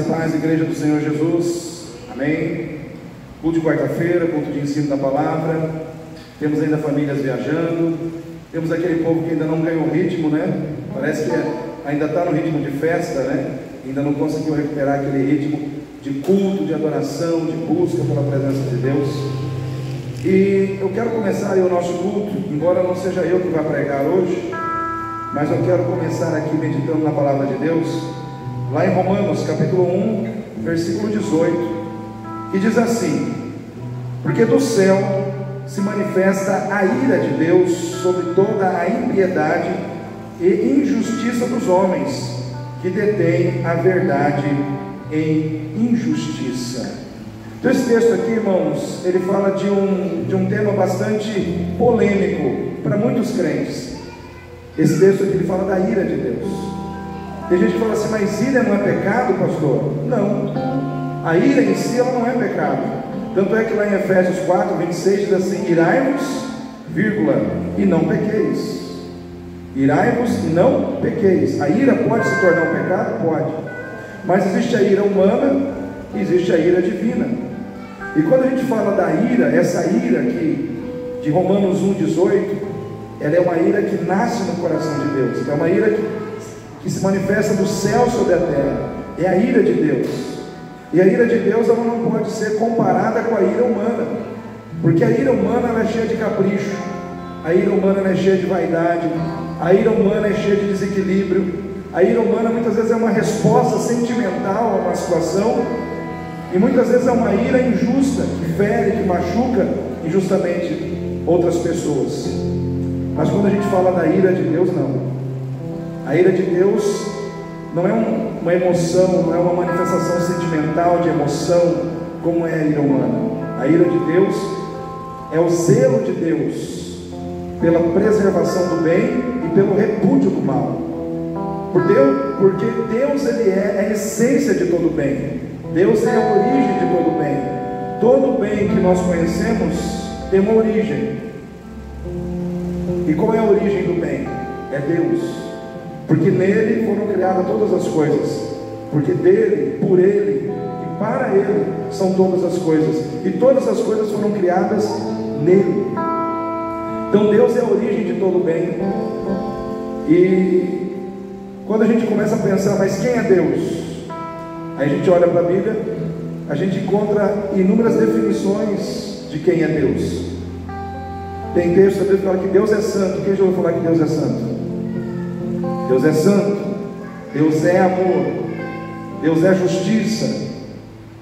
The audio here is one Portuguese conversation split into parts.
Paz, Igreja do Senhor Jesus, amém. Culto de quarta-feira, culto de ensino da palavra. Temos ainda famílias viajando. Temos aquele povo que ainda não ganhou ritmo, né? Parece que ainda está no ritmo de festa, né? Ainda não conseguiu recuperar aquele ritmo de culto, de adoração, de busca pela presença de Deus. E eu quero começar aí o nosso culto, embora não seja eu que vá pregar hoje, mas eu quero começar aqui meditando na palavra de Deus. Lá em Romanos, capítulo 1, versículo 18, que diz assim: porque do céu se manifesta a ira de Deus sobre toda a impiedade e injustiça dos homens, que detêm a verdade em injustiça. Então esse texto aqui, irmãos, ele fala de um tema bastante polêmico para muitos crentes. Esse texto aqui ele fala da ira de Deus. Tem gente que fala assim, mas ira não é pecado, pastor? Não, a ira em si ela não é pecado. Tanto é que lá em Efésios 4, 26 diz assim: irai-vos, vírgula, e não pequeis. Irai-vos e não pequeis. A ira pode se tornar um pecado? Pode. Mas existe a ira humana e existe a ira divina. E quando a gente fala da ira, essa ira aqui de Romanos 1, 18, ela é uma ira que nasce no coração de Deus. É uma ira que se manifesta do céu sobre a terra. É a ira de Deus. E a ira de Deus ela não pode ser comparada com a ira humana, porque a ira humana ela é cheia de capricho, a ira humana ela é cheia de vaidade, a ira humana é cheia de desequilíbrio, a ira humana muitas vezes é uma resposta sentimental a uma situação, e muitas vezes é uma ira injusta, que fere, que machuca injustamente outras pessoas. Mas quando a gente fala da ira de Deus, não. A ira de Deus não é uma emoção, não é uma manifestação sentimental de emoção, como é a ira humana. A ira de Deus é o zelo de Deus pela preservação do bem e pelo repúdio do mal. Porque Deus ele é a essência de todo bem. Deus é a origem de todo bem. Todo bem que nós conhecemos tem uma origem. E qual é a origem do bem? É Deus. Porque nele foram criadas todas as coisas, porque dele, por ele e para ele são todas as coisas, e todas as coisas foram criadas nele. Então Deus é a origem de todo bem. E quando a gente começa a pensar, mas quem é Deus? Aí a gente olha para a Bíblia, a gente encontra inúmeras definições de quem é Deus. Tem texto da Bíblia que fala que Deus é santo. Quem já ouviu falar que Deus é santo? Deus é santo, Deus é amor, Deus é justiça,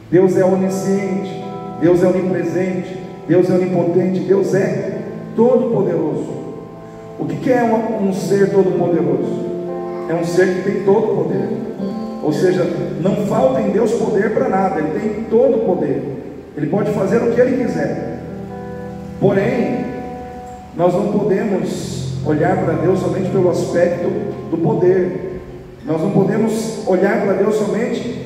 Deus é onisciente, Deus é onipresente, Deus é onipotente, Deus é todo-poderoso. O que é um ser todo-poderoso? É um ser que tem todo o poder, ou seja, não falta em Deus poder para nada, Ele tem todo o poder, Ele pode fazer o que Ele quiser. Porém, nós não podemos olhar para Deus somente pelo aspecto do poder. Nós não podemos olhar para Deus somente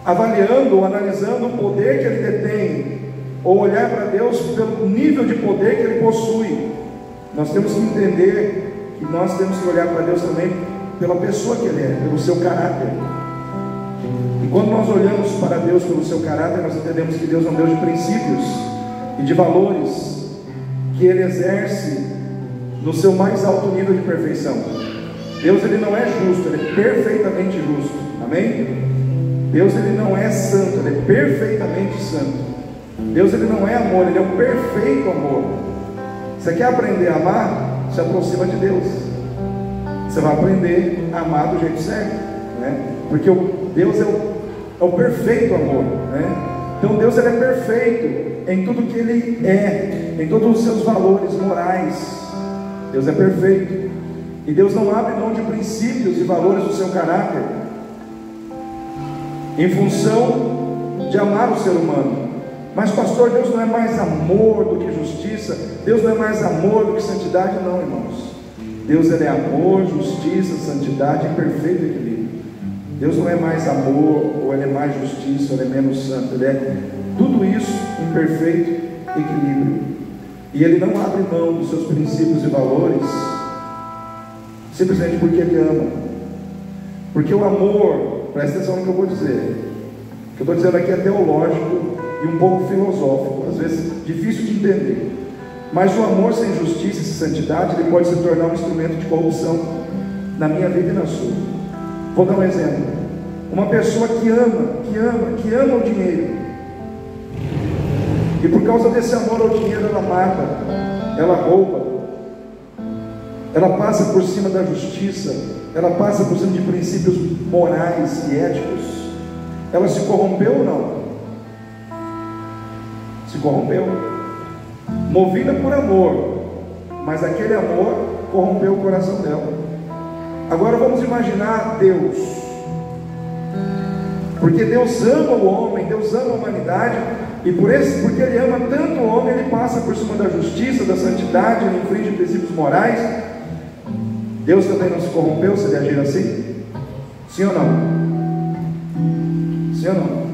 avaliando ou analisando o poder que Ele detém, ou olhar para Deus pelo nível de poder que Ele possui. Nós temos que entender que nós temos que olhar para Deus também pela pessoa que Ele é, pelo seu caráter. E quando nós olhamos para Deus pelo seu caráter, nós entendemos que Deus é um Deus de princípios e de valores, que Ele exerce no seu mais alto nível de perfeição. Deus ele não é justo, Ele é perfeitamente justo, amém? Deus ele não é santo, Ele é perfeitamente santo. Deus ele não é amor, Ele é um perfeito amor. Você quer aprender a amar? Se aproxima de Deus. Você vai aprender a amar do jeito certo, né? Porque Deus é o perfeito amor, né? Então Deus ele é perfeito em tudo que Ele é, em todos os seus valores morais. Deus é perfeito, e Deus não abre mão de princípios e valores do seu caráter em função de amar o ser humano. Mas pastor, Deus não é mais amor do que justiça? Deus não é mais amor do que santidade? Não, irmãos. Deus ele é amor, justiça, santidade em perfeito equilíbrio. Deus não é mais amor, ou Ele é mais justiça, ou Ele é menos santo. Ele é tudo isso em perfeito equilíbrio. E Ele não abre mão dos seus princípios e valores simplesmente porque Ele ama. Porque o amor presta atenção no que eu vou dizer. O que eu estou dizendo aqui é teológico e um pouco filosófico, às vezes difícil de entender. Mas o amor sem justiça e santidade, ele pode se tornar um instrumento de corrupção na minha vida e na sua. Vou dar um exemplo. Uma pessoa que ama o dinheiro, e por causa desse amor ao dinheiro ela mata, ela rouba, ela passa por cima da justiça, ela passa por cima de princípios morais e éticos. Ela se corrompeu ou não? Se corrompeu, movida por amor, mas aquele amor corrompeu o coração dela. Agora vamos imaginar Deus, porque Deus ama o homem, Deus ama a humanidade, e porque Ele ama tanto o homem, Ele passa por cima da justiça, da santidade, Ele infringe princípios morais. Deus também não se corrompeu se Ele agir assim? Sim ou não? Sim ou não?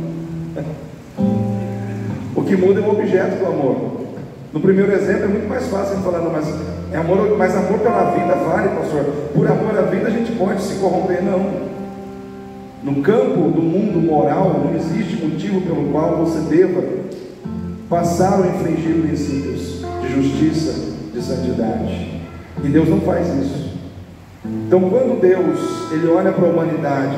O que muda é o objeto do amor. No primeiro exemplo é muito mais fácil de falar, não, mas amor pela vida vale, pastor. Por amor à vida a gente pode se corromper, não. No campo do mundo moral não existe motivo pelo qual você deva passar ou infringir princípios de justiça, de santidade. E Deus não faz isso. Então quando Deus Ele olha para a humanidade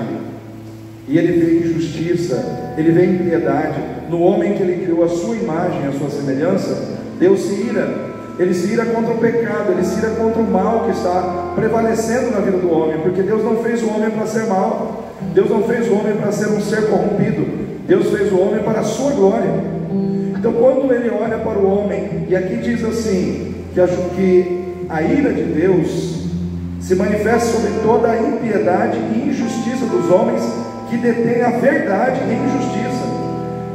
e Ele vê injustiça, Ele vê impiedade no homem que Ele criou a sua imagem, a sua semelhança, Deus se ira. Ele se ira contra o pecado, Ele se ira contra o mal que está prevalecendo na vida do homem, porque Deus não fez o homem para ser mal, Deus não fez o homem para ser um ser corrompido, Deus fez o homem para a sua glória. Então quando Ele olha para o homem, e aqui diz assim, que a ira de Deus se manifesta sobre toda a impiedade e injustiça dos homens que detêm a verdade em injustiça.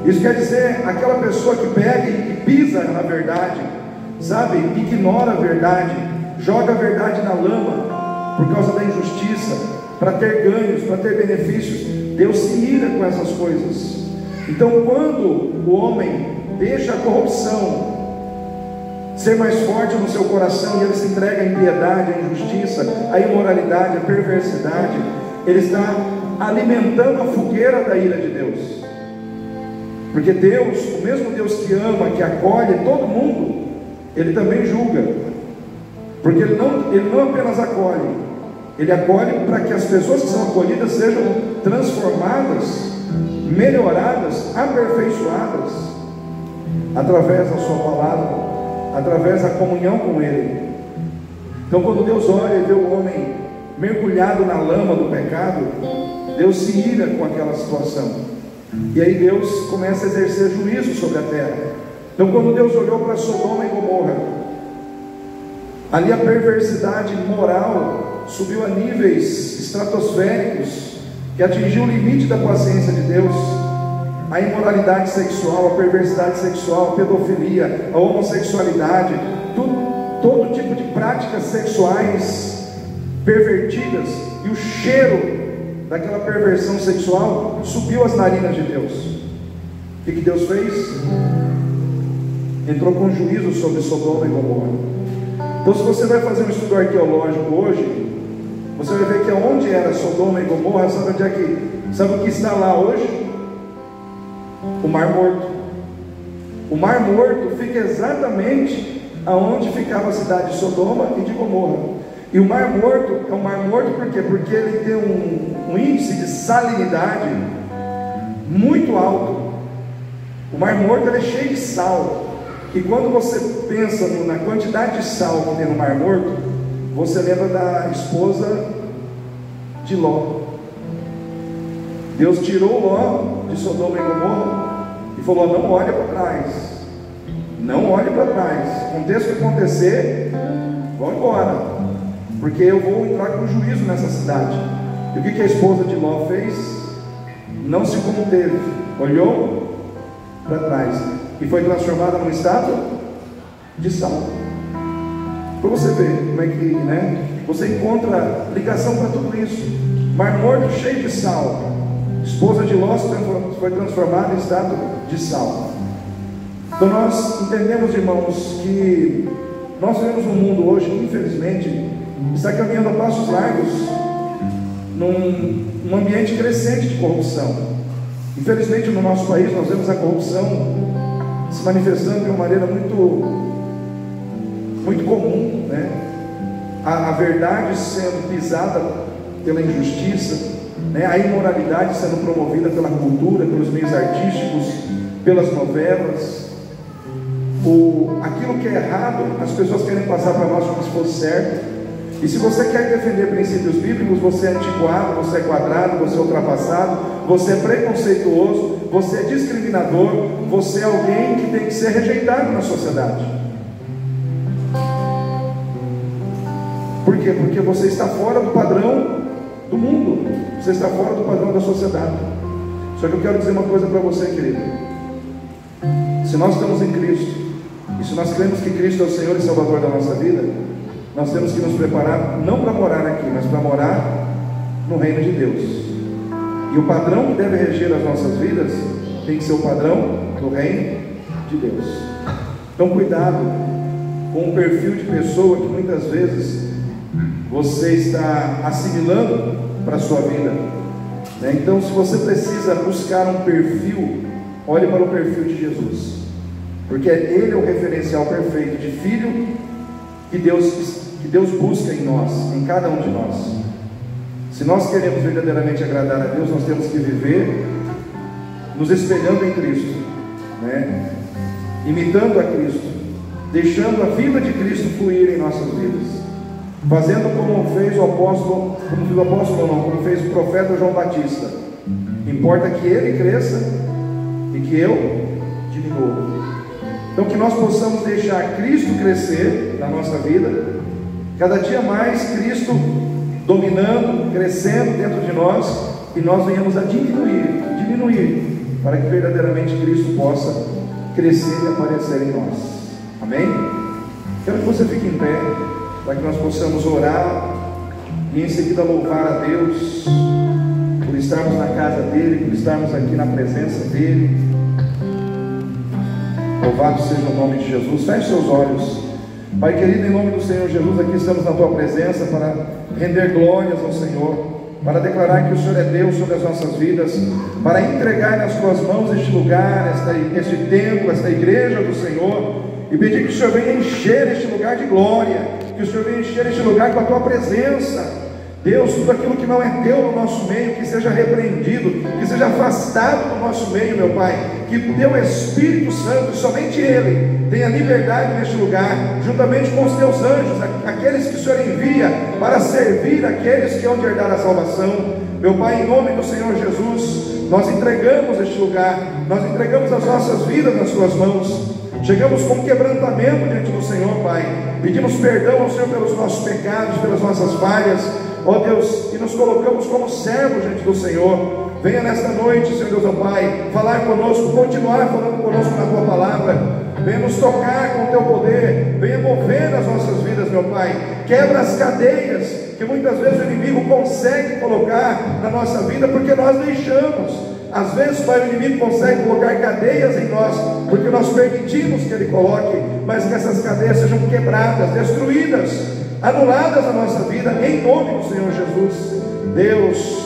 Isso quer dizer, aquela pessoa que pega e pisa na verdade, sabe, ignora a verdade, joga a verdade na lama por causa da injustiça, para ter ganhos, para ter benefícios. Deus se ira com essas coisas. Então quando o homem deixa a corrupção ser mais forte no seu coração e ele se entrega à impiedade, à injustiça, à imoralidade, à perversidade, ele está alimentando a fogueira da ira de Deus. Porque Deus, o mesmo Deus que ama, que acolhe todo mundo, Ele também julga. Porque Ele não apenas acolhe, Ele acolhe para que as pessoas que são acolhidas sejam transformadas, melhoradas, aperfeiçoadas, através da sua palavra, através da comunhão com Ele. Então quando Deus olha e vê o homem mergulhado na lama do pecado, Deus se ira com aquela situação. E aí Deus começa a exercer juízo sobre a terra. Então quando Deus olhou para Sodoma e Gomorra, ali a perversidade moral subiu a níveis estratosféricos, que atingiu o limite da paciência de Deus. A imoralidade sexual, a perversidade sexual, a pedofilia, a homossexualidade, todo tipo de práticas sexuais pervertidas, e o cheiro daquela perversão sexual subiu às narinas de Deus. O que Deus fez? Entrou com juízo sobre Sodoma e Gomorra. Então se você vai fazer um estudo arqueológico hoje, você vai ver que onde era Sodoma e Gomorra, sabe o que está lá hoje? O Mar Morto. O Mar Morto fica exatamente aonde ficava a cidade de Sodoma e de Gomorra. E o Mar Morto é um Mar Morto por quê? Porque ele tem um índice de salinidade muito alto. O Mar Morto ele é cheio de sal. E quando você pensa na quantidade de sal que tem no Mar Morto, você lembra da esposa de Ló. Deus tirou Ló de Sodoma e Gomorra e falou: não olhe para trás, não olhe para trás, aconteça o que acontecer, vão embora, porque eu vou entrar com juízo nessa cidade. E o que a esposa de Ló fez? Não se conteve, olhou para trás e foi transformada numa estátua de sal. Para você ver como é que, você encontra ligação para tudo isso. Mar Morto cheio de sal, esposa de Ló foi transformada em estátua de sal. Então nós entendemos, irmãos, que nós vivemos um mundo hoje que infelizmente está caminhando a passos largos num ambiente crescente de corrupção. Infelizmente, no nosso país, nós vemos a corrupção se manifestando de uma maneira muito comum, né? A verdade sendo pisada pela injustiça, né? A imoralidade sendo promovida pela cultura, pelos meios artísticos, pelas novelas. Aquilo que é errado, as pessoas querem passar para nós como se fosse certo. E se você quer defender princípios bíblicos, você é antiquado, você é quadrado, você é ultrapassado, você é preconceituoso, você é discriminador, você é alguém que tem que ser rejeitado na sociedade. Por quê? Porque você está fora do padrão do mundo, você está fora do padrão da sociedade. Só que eu quero dizer uma coisa para você, querido. Se nós estamos em Cristo, e se nós cremos que Cristo é o Senhor e Salvador da nossa vida, nós temos que nos preparar não para morar aqui, mas para morar no reino de Deus. E o padrão que deve reger as nossas vidas tem que ser o padrão do reino de Deus. Então cuidado com o perfil de pessoa que muitas vezes você está assimilando para a sua vida, né? Então, se você precisa buscar um perfil, olhe para o perfil de Jesus, porque Ele é o referencial perfeito de filho que Deus busca em nós, em cada um de nós. Se nós queremos verdadeiramente agradar a Deus, nós temos que viver nos espelhando em Cristo, né? Imitando a Cristo, deixando a vida de Cristo fluir em nossas vidas, fazendo como fez o profeta João Batista. Importa que ele cresça e que eu diminua. Então, que nós possamos deixar Cristo crescer na nossa vida, cada dia mais Cristo dominando, crescendo dentro de nós, e nós venhamos a diminuir, para que verdadeiramente Cristo possa crescer e aparecer em nós. Amém? Quero que você fique em pé, para que nós possamos orar e em seguida louvar a Deus por estarmos na casa dEle, por estarmos aqui na presença dEle. Louvado seja o nome de Jesus. Feche seus olhos. Pai querido, em nome do Senhor Jesus, aqui estamos na Tua presença para render glórias ao Senhor, para declarar que o Senhor é Deus sobre as nossas vidas, para entregar nas Tuas mãos este lugar, este templo, esta igreja do Senhor, e pedir que o Senhor venha encher este lugar de glória, que o Senhor venha encher este lugar com a Tua presença. Deus, tudo aquilo que não é Teu no nosso meio, que seja repreendido, que seja afastado do nosso meio, meu Pai, que o Teu Espírito Santo, somente Ele, tenha liberdade neste lugar, juntamente com os Teus anjos, aqueles que o Senhor envia para servir aqueles que hão de herdar a salvação. Meu Pai, em nome do Senhor Jesus, nós entregamos este lugar, nós entregamos as nossas vidas nas Tuas mãos. Chegamos com quebrantamento diante do Senhor, Pai. Pedimos perdão ao Senhor pelos nossos pecados, pelas nossas falhas, ó Deus, e nos colocamos como servos diante do Senhor. Venha nesta noite, Senhor Deus, ó Pai, falar conosco, continuar falando conosco na Tua palavra. Venha nos tocar com o Teu poder, venha mover as nossas vidas, meu Pai. Quebra as cadeias que muitas vezes o inimigo consegue colocar na nossa vida, porque nós deixamos. Às vezes, Pai, o inimigo consegue colocar cadeias em nós, porque nós permitimos que ele coloque, mas que essas cadeias sejam quebradas, destruídas, anuladas na nossa vida, em nome do Senhor Jesus. Deus,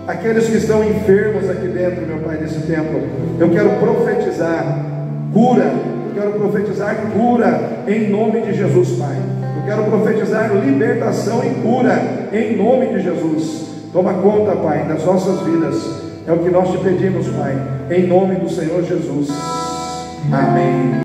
aqueles que estão enfermos aqui dentro, meu Pai, desse templo, eu quero profetizar cura, em nome de Jesus, Pai. Eu quero profetizar libertação e cura, em nome de Jesus. Toma conta, Pai, das nossas vidas. É o que nós te pedimos, Pai, em nome do Senhor Jesus. Amém.